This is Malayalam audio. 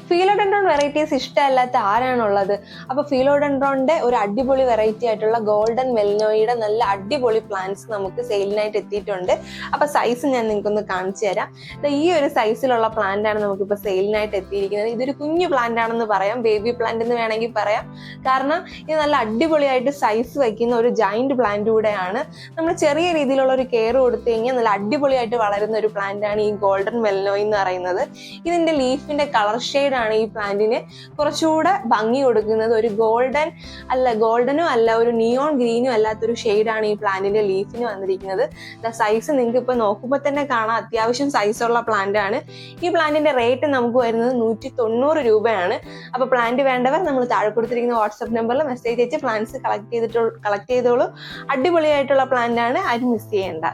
ഫിലോഡെൻഡ്രോൺ വെറൈറ്റീസ് ഇഷ്ടമല്ലാത്ത ആരാണുള്ളത്? അപ്പോൾ ഫിലോഡെൻഡ്രോണിന്റെ ഒരു അടിപൊളി വെറൈറ്റി ആയിട്ടുള്ള ഗോൾഡൻ മെൽനോയുടെ നല്ല അടിപൊളി പ്ലാന്റ്സ് നമുക്ക് സെയിലിനായിട്ട് എത്തിയിട്ടുണ്ട്. അപ്പോൾ സൈസ് ഞാൻ നിങ്ങൾക്കൊന്ന് കാണിച്ചു തരാം. ഈ ഒരു സൈസിലുള്ള പ്ലാന്റ് ആണ് നമുക്കിപ്പോൾ സെയിലിനായിട്ട് എത്തിയിരിക്കുന്നത്. ഇതൊരു കുഞ്ഞു പ്ലാന്റ് ആണെന്ന് പറയാം, ബേബി പ്ലാന്റ് എന്ന് വേണമെങ്കിൽ പറയാം. കാരണം ഇത് നല്ല അടിപൊളിയായിട്ട് സൈസ് വയ്ക്കുന്ന ഒരു ജൈന്റ് പ്ലാന്റ് കൂടെയാണ്. നമ്മൾ ചെറിയ രീതിയിലുള്ള ഒരു കെയർ കൊടുത്തു കഴിഞ്ഞാൽ നല്ല അടിപൊളിയായിട്ട് വളരുന്ന ഒരു പ്ലാന്റ് ആണ് ഈ ഗോൾഡൻ മെൽനോയ് എന്ന് പറയുന്നത്. ഇതിന്റെ ലീഫിന്റെ കളർ ഷെയ്ഡ് ആണ് ഈ പ്ലാന്റിന് കുറച്ചുകൂടെ ഭംഗി കൊടുക്കുന്നത്. ഒരു ഗോൾഡനും അല്ല, ഒരു നിയോൺ ഗ്രീനും അല്ലാത്തൊരു ഷെയ്ഡാണ് ഈ പ്ലാന്റിന്റെ ലീഫിന് വന്നിരിക്കുന്നത്. സൈസ് നിങ്ങൾക്ക് ഇപ്പൊ നോക്കുമ്പോൾ തന്നെ കാണാം, അത്യാവശ്യം സൈസുള്ള പ്ലാന്റ് ആണ്. ഈ പ്ലാന്റിന്റെ റേറ്റ് നമുക്ക് വരുന്നത് 190 രൂപയാണ്. അപ്പൊ പ്ലാന്റ് വേണ്ടവർ നമ്മൾ താഴെ കൊടുത്തിരിക്കുന്ന വാട്സ്ആപ്പ് നമ്പറിൽ മെസ്സേജ് അയച്ച് പ്ലാന്റ്സ് കളക്ട് ചെയ്തോളൂ. അടിപൊളിയായിട്ടുള്ള പ്ലാന്റ് ആണ്, ആരും മിസ് ചെയ്യേണ്ട.